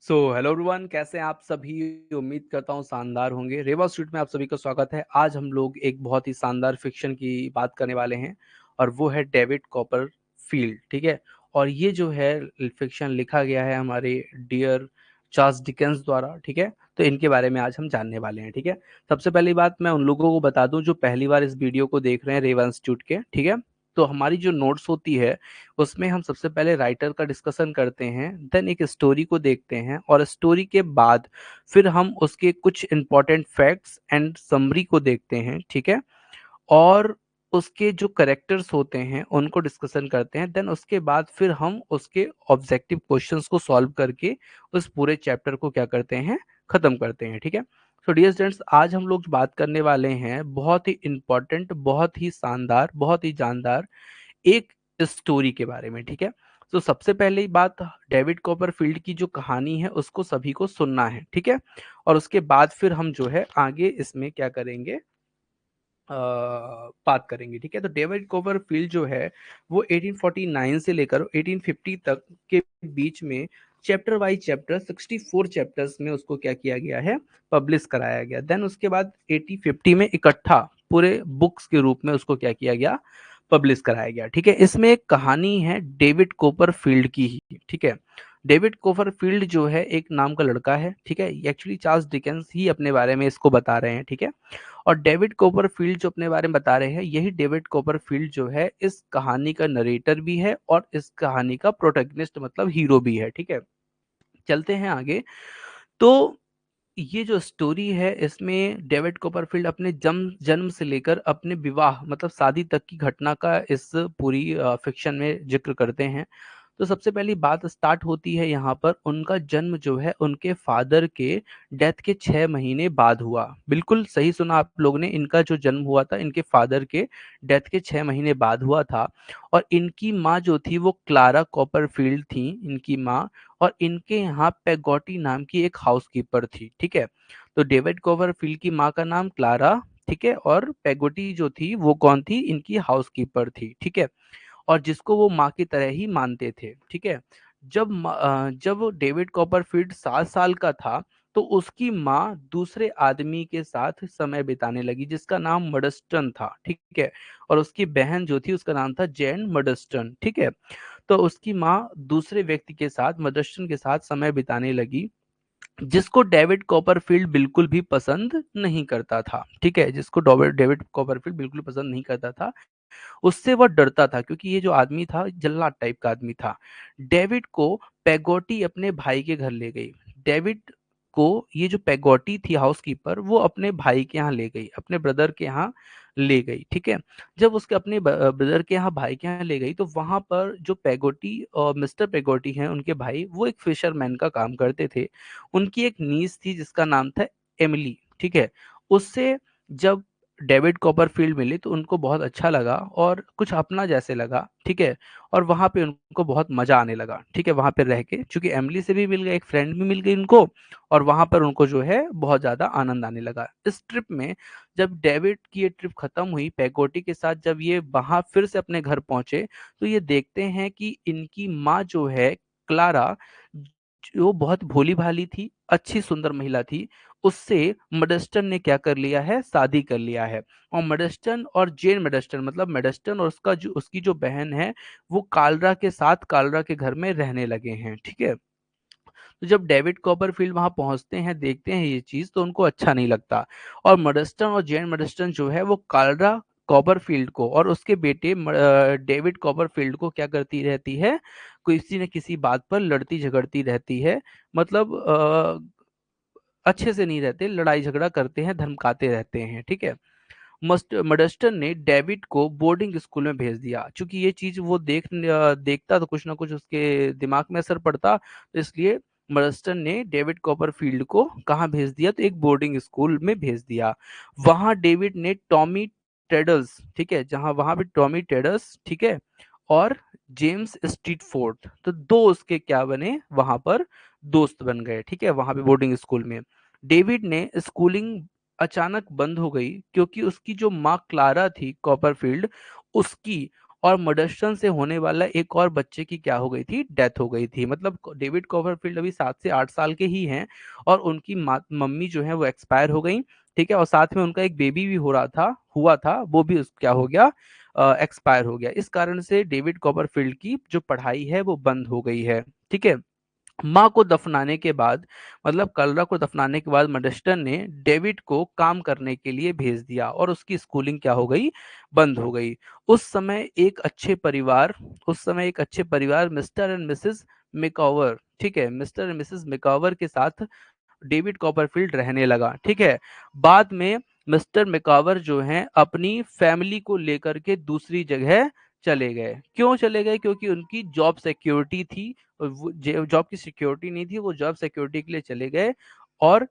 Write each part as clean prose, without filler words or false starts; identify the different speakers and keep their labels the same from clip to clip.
Speaker 1: Hello everyone, कैसे हैं आप सभी। उम्मीद करता हूँ शानदार होंगे। रेवा स्ट्रीट में आप सभी का स्वागत है। आज हम लोग एक बहुत ही शानदार फिक्शन की बात करने वाले हैं और वो है डेविड कॉपरफील्ड। ठीक है। और ये जो है फिक्शन लिखा गया है हमारे डियर चार्ल्स डिकेंस द्वारा। ठीक है। तो इनके बारे में आज हम जानने वाले हैं। ठीक है। सबसे पहली बात मैं उन लोगों को बता दूं जो पहली बार इस वीडियो को देख रहे हैं रेवा इंस्टीट्यूट के। ठीक है। तो हमारी जो नोट्स होती है उसमें हम सबसे पहले राइटर का डिस्कशन करते हैं, देन एक स्टोरी को देखते हैं और स्टोरी के बाद फिर हम उसके कुछ इंपॉर्टेंट फैक्ट्स एंड समरी को देखते हैं। ठीक है। और उसके जो करेक्टर्स होते हैं उनको डिस्कशन करते हैं, देन उसके बाद फिर हम उसके ऑब्जेक्टिव क्वेश्चंस को सॉल्व करके उस पूरे चैप्टर को क्या करते हैं, खत्म करते हैं। ठीक है। तो डियर स्टूडेंट्स, आज हम लोग बात करने वाले हैं बहुत ही इंपॉर्टेंट, बहुत ही शानदार, बहुत ही जानदार एक स्टोरी के बारे में। ठीक है। तो सबसे पहले बात, डेविड कॉपरफील्ड की जो कहानी है उसको सभी को सुनना है। ठीक है। और उसके बाद फिर हम जो है आगे इसमें क्या करेंगे, बात करेंगे। ठीक है। तो डेविड कॉपरफील्ड जो है वो 1849 से लेकर 1850 तक के बीच में चैप्टर वाइज चैप्टर 64 चैप्टर्स में उसको क्या किया गया है, पब्लिश कराया गया। देन उसके बाद 1850 में इकट्ठा पूरे बुक्स के रूप में उसको क्या किया गया, पब्लिश कराया गया। ठीक है। इसमें एक कहानी है डेविड कॉपरफील्ड की ही। ठीक है। डेविड कॉपरफील्ड जो है एक नाम का लड़का है। ठीक है। एक्चुअली चार्ल्स डिकेंस ही अपने बारे में इसको बता रहे हैं। ठीक है। और डेविड कॉपरफील्ड जो अपने बारे में बता रहे हैं, यही डेविड कॉपरफील्ड जो है इस कहानी का नरेटर भी है और इस कहानी का प्रोटैगनिस्ट मतलब हीरो भी है। ठीक है। चलते हैं आगे। तो ये जो स्टोरी है इसमें डेविड कॉपरफील्ड अपने जन्म जन्म से लेकर अपने विवाह मतलब शादी तक की घटना का इस पूरी फिक्शन में जिक्र करते हैं। तो सबसे पहली बात स्टार्ट होती है यहाँ पर, उनका जन्म जो है उनके फादर के डेथ के 6 महीने बाद हुआ। बिल्कुल सही सुना आप लोग ने, इनका जो जन्म हुआ था इनके फादर के डेथ के 6 महीने बाद हुआ था। और इनकी माँ जो थी वो क्लारा कॉपरफील्ड थी, इनकी माँ। और इनके यहाँ पेगोटी नाम की एक हाउसकीपर थी। ठीक है। तो डेविड कॉपरफील्ड की माँ का नाम क्लारा, ठीक है, और पेगोटी जो थी वो कौन थी, इनकी हाउसकीपर थी। ठीक है। और जिसको वो माँ की तरह ही मानते थे। ठीक है। जब डेविड कॉपरफील्ड 7 साल का था तो उसकी माँ दूसरे आदमी के साथ समय बिताने लगी जिसका नाम मडस्टन था। ठीक है। और उसकी बहन जो थी उसका नाम था जैन मडस्टन। ठीक है। तो उसकी माँ दूसरे व्यक्ति के साथ, मडस्टन के साथ समय बिताने लगी, जिसको डेविड कॉपरफील्ड बिल्कुल भी पसंद नहीं करता था। ठीक है। जिसको डेविड कॉपरफील्ड बिल्कुल पसंद नहीं करता था, उससे वह डरता था क्योंकि ये जो आदमी था जल्लाद टाइप का आदमी था। डेविड को पेगोटी अपने भाई के घर ले गई। डेविड को ये जो पेगोटी थी हाउसकीपर वो अपने भाई के यहाँ ले गई, अपने ब्रदर के यहाँ ले गई। ठीक है। जब उसके अपने ब्रदर के यहाँ, भाई के यहाँ ले गई तो वहां पर जो पेगोटी और मिस्टर पेगोटी हैं उनके भाई, वो एक फिशरमैन का काम करते थे। उनकी एक नीस थी जिसका नाम था एमिली। ठीक है। उससे जब डेविड कॉपरफील्ड मिले तो उनको बहुत अच्छा लगा और कुछ अपना जैसे लगा। ठीक है। और वहां पे उनको बहुत मजा आने लगा। ठीक है। वहां पे रह के, चूंकि एमिली से भी मिल गए, एक फ्रेंड भी मिल गई उनको, और वहां पर उनको जो है बहुत ज्यादा आनंद आने लगा इस ट्रिप में। जब डेविड की ये ट्रिप खत्म हुई पेगोटी के साथ, जब ये वहां फिर से अपने घर पहुंचे तो ये देखते हैं कि इनकी माँ जो है क्लारा, जो बहुत भोली भाली थी, अच्छी सुंदर महिला थी, उससे मडस्टन ने क्या कर लिया है, शादी कर लिया है। और मडस्टन और जेन मडस्टन मतलब मडस्टन और उसकी जो बहन है वो कालरा के साथ कालरा के घर में रहने लगे हैं। ठीक है। तो जब डेविड कॉपरफील्ड वहां पहुंचते हैं, देखते हैं ये चीज, तो उनको अच्छा नहीं लगता। और मडस्टन और जेन मडस्टन जो है वो कालरा कॉपरफील्ड को और उसके बेटे डेविड कॉपरफील्ड को क्या करती रहती है, किसी न किसी बात पर लड़ती झगड़ती रहती है। मतलब अच्छे से नहीं रहते, लड़ाई झगड़ा करते हैं, धमकाते रहते हैं। ठीक है। मस्ट मडस्टन ने डेविड को बोर्डिंग स्कूल में भेज दिया, क्योंकि ये चीज वो देखता तो कुछ ना कुछ उसके दिमाग में असर पड़ता, तो इसलिए मडस्टन ने डेविड कॉपरफील्ड को कहाँ भेज दिया, तो एक बोर्डिंग स्कूल में भेज दिया। वहां डेविड ने टॉमी टेडल्स, ठीक है, जहां वहां पे टॉमी टेडल्स, ठीक है, और जेम्स स्ट्रीट फोर्ट, तो दो उसके क्या बने वहां पर, दोस्त बन गए। ठीक है। वहां पे बोर्डिंग स्कूल में डेविड ने स्कूलिंग अचानक बंद हो गई क्योंकि उसकी जो माँ क्लारा थी कॉपरफील्ड, उसकी और मॉडस्टन से होने वाला एक और बच्चे की क्या हो गई थी, डेथ हो गई थी। मतलब डेविड कॉपरफील्ड अभी 7 से 8 साल के ही हैं और उनकी मम्मी जो है वो एक्सपायर हो गई। ठीक है, और साथ में उनका एक बेबी भी हुआ था, वो भी क्या हो गया, एक्सपायर हो गया। इस कारण से डेविड कॉपरफील्ड की जो पढ़ाई है वो बंद हो गई है। ठीक है, माँ को दफनाने के बाद, मतलब कलरा को दफनाने के बाद मडस्टन ने डेविड को काम करने के लिए भेज दिया और उसकी स्कूलिंग क्या हो गई, बंद हो गई। उस समय एक अच्छे परिवार उस समय एक अच्छे परिवार मिस्टर एंड मिसेस मिकॉवर, ठीक है, मिस्टर एंड मिसेस मिकॉवर के साथ डेविड कॉपरफील्ड रहने लगा। ठीक है, बाद में मिस्टर मिकावर जो हैं अपनी फैमिली को लेकर के दूसरी जगह चले गए। क्यों चले गए? क्योंकि उनकी जॉब सिक्योरिटी थी, वो जॉब की सिक्योरिटी नहीं थी, वो जॉब सिक्योरिटी के लिए चले गए। और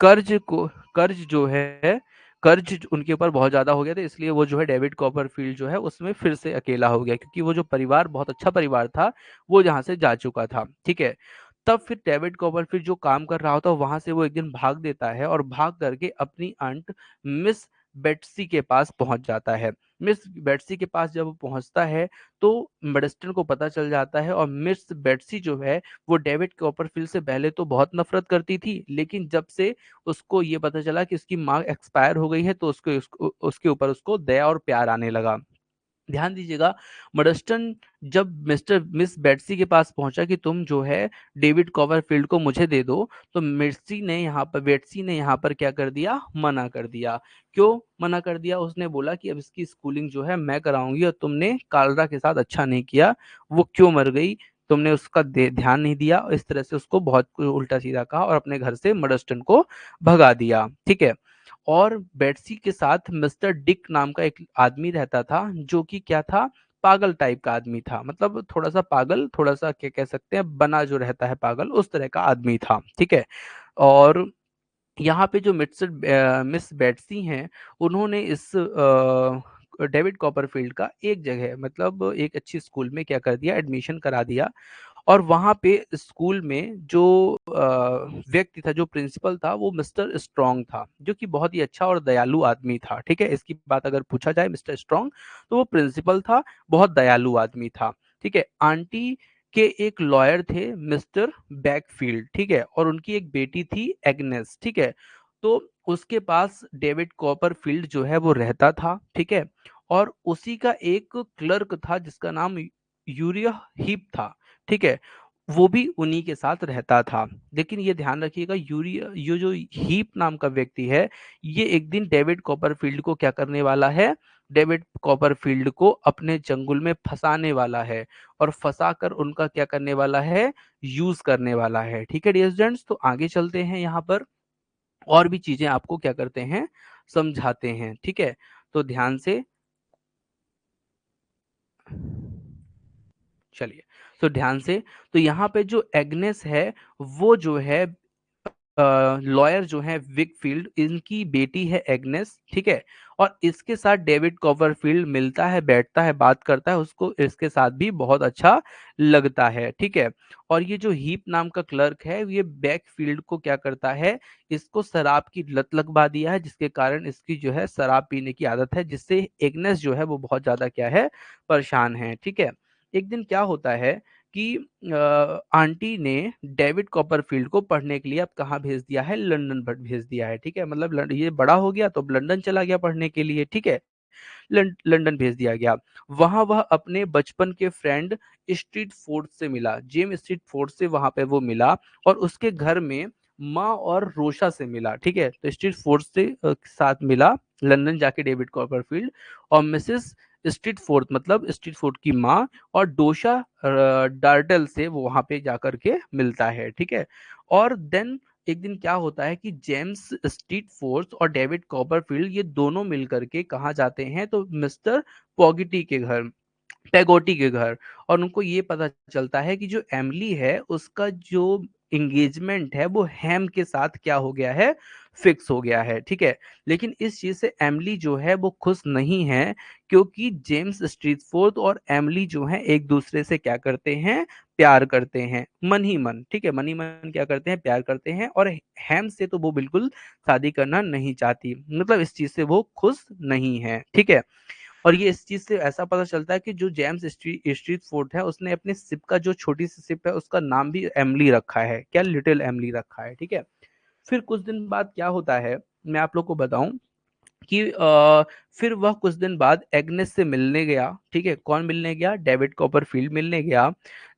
Speaker 1: कर्ज को कर्ज जो है कर्ज उनके ऊपर बहुत ज्यादा हो गया था, इसलिए वो जो है डेविड कॉपरफील्ड जो है उसमें फिर से अकेला हो गया, क्योंकि वो जो परिवार बहुत अच्छा परिवार था वो यहाँ से जा चुका था। ठीक है, तब फिर डेविड कॉपरफील्ड जो काम कर रहा होता है वहां से वो एक दिन भाग देता है और भाग करके अपनी आंट मिस बेट्सी के पास पहुंच जाता है। मिस बेट्सी के पास जब वो पहुंचता है तो मडस्टन को पता चल जाता है, और मिस बेट्सी जो है वो डेविड कॉपरफील्ड से पहले तो बहुत नफरत करती थी, लेकिन जब से उसको ये पता चला कि उसकी माँ एक्सपायर हो गई है तो उसके ऊपर उसको दया और प्यार आने लगा। ध्यान दीजिएगा, मडस्टन जब मिस्टर मिस बेट्सी के पास पहुंचा कि तुम जो है डेविड कॉपरफील्ड को मुझे दे दो, तो बेट्सी ने यहाँ पर क्या कर दिया, मना कर दिया। क्यों मना कर दिया? उसने बोला कि अब इसकी स्कूलिंग जो है मैं कराऊंगी, और तुमने कालरा के साथ अच्छा नहीं किया, वो क्यों मर गई, तुमने उसका ध्यान नहीं दिया। इस तरह से उसको बहुत उल्टा सीधा कहा और अपने घर से मडस्टन को भगा दिया। ठीक है, और बेट्सी के साथ मिस्टर डिक नाम का एक आदमी रहता था, जो कि क्या था, पागल टाइप का आदमी था। मतलब थोड़ा सा पागल, थोड़ा सा क्या कह सकते हैं, बना जो रहता है पागल, उस तरह का आदमी था। ठीक है, और यहाँ पे जो मिस बेट्सी हैं, उन्होंने इस डेविड कॉपरफील्ड का एक जगह, मतलब एक अच्छी स्कूल में क्या कर दिया, एडमिशन करा दिया। और वहाँ पे स्कूल में जो व्यक्ति था, जो प्रिंसिपल था, वो मिस्टर स्ट्रॉन्ग था, जो कि बहुत ही अच्छा और दयालु आदमी था। ठीक है, इसकी बात अगर पूछा जाए मिस्टर स्ट्रॉन्ग, तो वो प्रिंसिपल था, बहुत दयालु आदमी था। ठीक है, आंटी के एक लॉयर थे मिस्टर बैकफील्ड। ठीक है, और उनकी एक बेटी थी एग्नेस। ठीक है, तो उसके पास डेविड कॉपरफील्ड जो है वो रहता था। ठीक है, और उसी का एक क्लर्क था जिसका नाम यूरिया हीप था। ठीक है, वो भी उन्हीं के साथ रहता था। लेकिन ये ध्यान रखिएगा, यूरिया ये जो हीप नाम का व्यक्ति है, ये एक दिन डेविड कॉपरफील्ड को क्या करने वाला है, डेविड कॉपरफील्ड को अपने चंगुल में फंसाने वाला है, और फंसा कर उनका क्या करने वाला है, यूज करने वाला है। ठीक है डियर स्टूडेंट्स, तो आगे चलते हैं, यहाँ पर और भी चीजें आपको क्या करते हैं, समझाते हैं। ठीक है, तो ध्यान से चलिए, तो ध्यान से, तो यहाँ पे जो एग्नेस है, वो जो है लॉयर जो है विकफील्ड, इनकी बेटी है एग्नेस। ठीक है, और इसके साथ डेविड कॉपरफील्ड मिलता है, बैठता है, बात करता है, उसको इसके साथ भी बहुत अच्छा लगता है। ठीक है, और ये जो हीप नाम का क्लर्क है, ये बैकफील्ड को क्या करता है, इसको शराब की लत लगवा दिया है, जिसके कारण इसकी जो है शराब पीने की आदत है, जिससे एग्नेस जो है वो बहुत ज्यादा क्या है, परेशान है। ठीक है, एक दिन क्या होता है कि आंटी ने डेविड कॉपरफील्ड को पढ़ने के लिए अब कहाँ भेज दिया है, लंदन पर भेज दिया है। ठीक है, मतलब ये बड़ा हो गया तो अब लंदन चला गया पढ़ने के लिए। ठीक है, लंदन भेज दिया गया। वहां वह अपने बचपन के फ्रेंड स्ट्रीट फोर्ड से मिला, जेम स्ट्रीट फोर्ड से वहां पे वो मिला, और उसके घर में माँ और रोशा से मिला। ठीक है, तो स्ट्रीट फोर्ड से साथ मिला लंदन जाके डेविड कॉपरफील्ड, और मिसेस स्ट्रीट फोर्थ, मतलब स्ट्रीट फोर्थ की माँ, और डोशा डार्टल से वो वहां पे जाकर के मिलता है। ठीक है, और देन एक दिन क्या होता है कि जेम्स स्ट्रीट फोर्थ और डेविड कॉपरफील्ड ये दोनों मिलकर के कहाँ जाते हैं, तो मिस्टर पॉगिटी के घर, पैगोटी के घर। और उनको ये पता चलता है कि जो एमली है उसका जो एंगेजमेंट है वो हैम के साथ क्या हो गया है, फिक्स हो गया है। ठीक है, लेकिन इस चीज से एमली जो है वो खुश नहीं है, क्योंकि जेम्स स्ट्रीटफोर्ड और एमली जो है एक दूसरे से क्या करते हैं, प्यार करते हैं, मन ही मन। ठीक है, मन ही मन क्या करते हैं, प्यार करते हैं, और हैम से तो वो बिल्कुल शादी करना नहीं चाहती, मतलब इस चीज से वो खुश नहीं है। ठीक है, और ये इस चीज से ऐसा पता चलता है कि जो जेम्स स्ट्रीट फोर्ड है उसने अपने सिप का जो छोटी सी सिप है उसका नाम भी एमली रखा है, क्या, लिटिल एमली रखा है, ठीक है। फिर कुछ दिन बाद क्या होता है, मैं आप लोग को बताऊं कि फिर वह कुछ दिन बाद एग्नेस से मिलने गया, ठीक है। कौन मिलने गया? डेविड कॉपरफील्ड मिलने गया,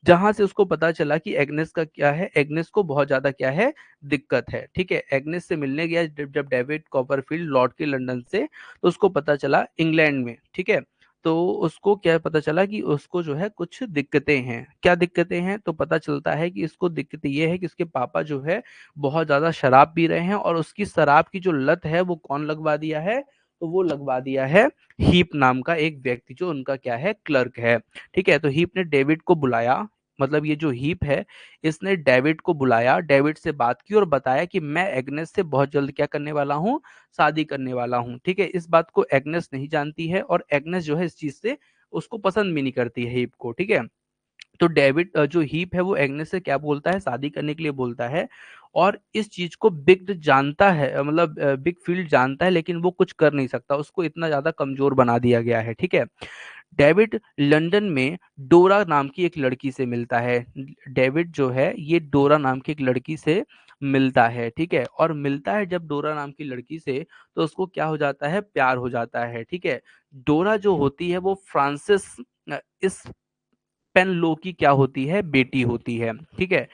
Speaker 1: जहां से उसको पता चला कि एग्नेस का क्या है, एग्नेस को बहुत ज्यादा क्या है, दिक्कत है, ठीक है। एग्नेस से मिलने गया जब डेविड कॉपरफील्ड लौट के लंदन से, तो उसको पता चला इंग्लैंड में, ठीक है। तो उसको क्या पता चला कि उसको जो है कुछ दिक्कतें हैं। क्या दिक्कतें हैं? तो पता चलता है कि इसको दिक्कत ये है कि उसके पापा जो है बहुत ज्यादा शराब पी रहे हैं, और उसकी शराब की जो लत है वो कौन लगवा दिया है? तो वो लगवा दिया है हीप नाम का एक व्यक्ति, जो उनका क्या है, क्लर्क है, ठीक है। तो हीप ने डेविड को बुलाया, मतलब ये जो हीप है इसने डेविड को बुलाया, डेविड से बात की और बताया कि मैं एग्नेस से बहुत जल्द क्या करने वाला हूँ, शादी करने वाला हूँ, ठीक है। इस बात को एग्नेस नहीं जानती है, और एग्नेस जो है इस चीज से उसको पसंद भी नहीं करती है हीप को, ठीक है। तो डेविड जो हीप है वो एग्नेस से क्या बोलता है, शादी करने के लिए बोलता है। और इस चीज को बिग जानता है, मतलब बिग फील्ड जानता है, लेकिन वो कुछ कर नहीं सकता, उसको इतना ज्यादा कमजोर बना दिया गया है, ठीक है। डेविड लंदन में डोरा नाम की एक लड़की से मिलता है। डेविड जो है ये डोरा नाम की एक लड़की से मिलता है, ठीक है। और मिलता है जब डोरा नाम की लड़की से, तो उसको क्या हो जाता है, प्यार हो जाता है, ठीक है। डोरा जो होती है वो फ्रांसिस इस पेनलो की क्या होती है, बेटी होती है, ठीक है।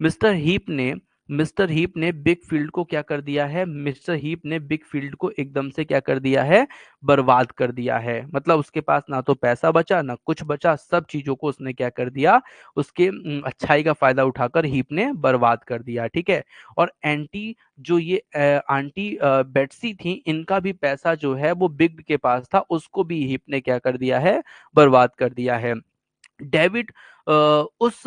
Speaker 1: मिस्टर हीप ने मिस्टर हीप ने बिग फील्ड को क्या कर दिया है, मिस्टर हीप ने बिग फील्ड को एकदम से क्या कर दिया है, बर्बाद कर दिया है। मतलब उसके पास ना तो पैसा बचा ना कुछ बचा, सब चीजों को उसने क्या कर दिया, उसके अच्छाई का फायदा उठाकर हीप ने बर्बाद कर दिया, ठीक है। और एंटी जो ये आंटी बेट्सी थी, इनका भी पैसा जो है वो बिग के पास था, उसको भी हीप ने क्या कर दिया है, बर्बाद कर दिया है। डेविड अ, उस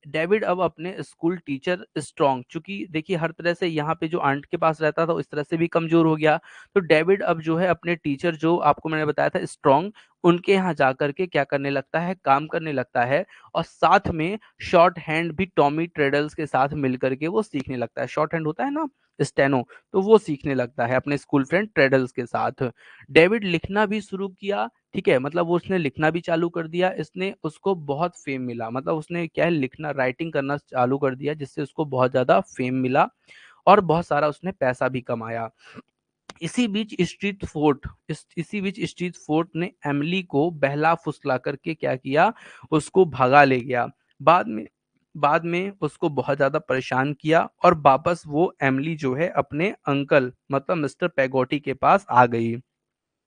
Speaker 1: डेविड अब अपने स्कूल टीचर स्ट्रॉन्ग, चूंकि देखिए हर तरह से यहाँ पे जो आंट के पास रहता था इस तरह से भी कमजोर हो गया, तो डेविड अब जो है अपने टीचर, जो आपको मैंने बताया था स्ट्रॉन्ग, उनके यहाँ जा करके क्या करने लगता है, काम करने लगता है। और साथ में शॉर्ट हैंड भी टॉमी ट्रेडल्स के साथ मिल करके वो सीखने लगता है। शॉर्ट हैंड होता है ना, स्टेनो, तो वो सीखने लगता है अपने स्कूल फ्रेंड ट्रेडल्स के साथ। डेविड लिखना भी शुरू किया, ठीक है। मतलब वो उसने लिखना भी चालू कर दिया, इसने उसको बहुत फेम मिला, मतलब उसने क्या है, लिखना राइटिंग करना चालू कर दिया, जिससे उसको बहुत ज्यादा फेम मिला और बहुत सारा उसने पैसा भी कमाया। इसी बीच स्ट्रीट फोर्ट ने एमिली को बहला फुसला करके क्या किया, उसको भगा ले गया। बाद में बाद में उसको बहुत ज्यादा परेशान किया, और वापस वो एमिली जो है अपने अंकल मतलब मिस्टर पेगोटी के पास आ गई,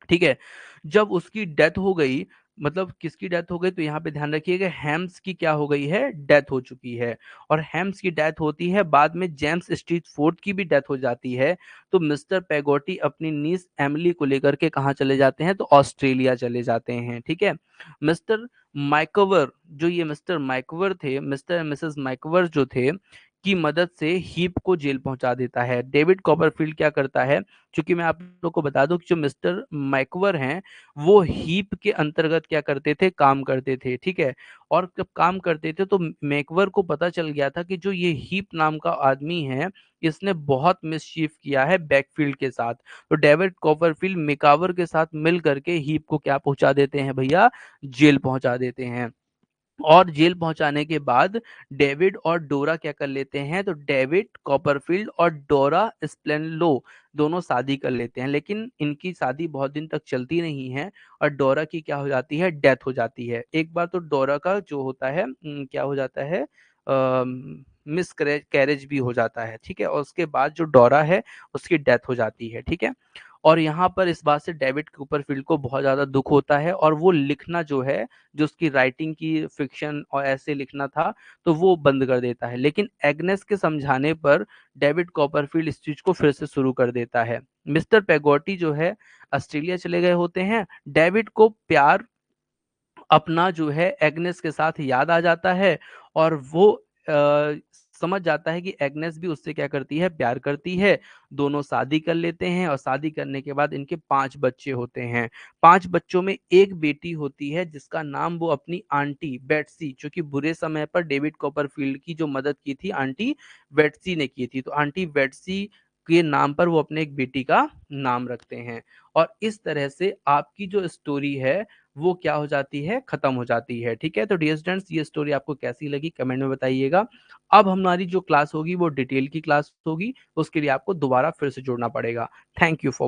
Speaker 1: ठीक है। जब उसकी डेथ हो गई, मतलब किसकी डेथ हो गई, तो यहाँ पे ध्यान रखिएगा हैम्स की क्या हो गई है, डेथ हो चुकी है। और हैम्स की डेथ होती है, बाद में जेम्स स्ट्रीट फोर्ड की भी डेथ हो जाती है। तो मिस्टर पेगोटी अपनी नीस एमिली को लेकर के कहाँ चले जाते हैं, तो ऑस्ट्रेलिया चले जाते हैं, ठीक है। मिस्टर माइकवर, जो ये मिस्टर माइकवर थे, मिस्टर एंड मिसेस माइकवर जो थे, की मदद से हीप को जेल पहुंचा देता है। डेविड कॉपरफील्ड क्या करता है, क्योंकि मैं आप लोग को बता दूं कि जो मिस्टर मैकवर हैं वो हीप के अंतर्गत क्या करते थे, काम करते थे, ठीक है। और जब काम करते थे तो मैकवर को पता चल गया था कि जो ये हीप नाम का आदमी है, इसने बहुत मिसचीफ किया है बैकफील्ड के साथ। तो डेविड कॉपरफील्ड मेकावर के साथ मिल करके हीप को क्या पहुंचा देते हैं भैया, जेल पहुंचा देते हैं। और जेल पहुंचाने के बाद डेविड और डोरा क्या कर लेते हैं, तो डेविड कॉपरफील्ड और डोरा स्प्लेनलो दोनों शादी कर लेते हैं, लेकिन इनकी शादी बहुत दिन तक चलती नहीं है, और डोरा की क्या हो जाती है, डेथ हो जाती है। एक बार तो डोरा का जो होता है क्या हो जाता है, मिस कैरेज भी हो जाता है, ठीक है। और उसके बाद जो डोरा है उसकी डेथ हो जाती है, ठीक है। और यहाँ पर इस बात से डेविड कॉपरफील्ड को बहुत ज्यादा दुख होता है, और वो लिखना जो है, जो उसकी राइटिंग की फिक्शन और ऐसे लिखना था, तो वो बंद कर देता है। लेकिन एग्नेस के समझाने पर डेविड कॉपरफील्ड इस चीज को फिर से शुरू कर देता है। मिस्टर पेगोटी जो है ऑस्ट्रेलिया चले गए होते हैं, डेविड को प्यार अपना जो है एग्नेस के साथ याद आ जाता है, और वो समझ जाता है कि एग्नेस भी उससे क्या करती है, प्यार करती है। दोनों शादी कर लेते हैं, और शादी करने के बाद इनके 5 बच्चे होते हैं। 5 बच्चों में एक बेटी होती है जिसका नाम वो अपनी आंटी बेट्सी, जो कि बुरे समय पर डेविड कॉपरफील्ड की जो मदद की थी आंटी बेट्सी ने की थी, तो आंटी बेट्सी के नाम पर वो अपने एक बेटी का नाम रखते हैं। और इस तरह से आपकी जो स्टोरी है वो क्या हो जाती है, खत्म हो जाती है। ठीक है, तो डियर स्टूडेंट्स ये स्टोरी आपको कैसी लगी कमेंट में बताइएगा। अब हमारी जो क्लास होगी वो डिटेल की क्लास होगी, उसके लिए आपको दोबारा फिर से जुड़ना पड़ेगा। Thank you for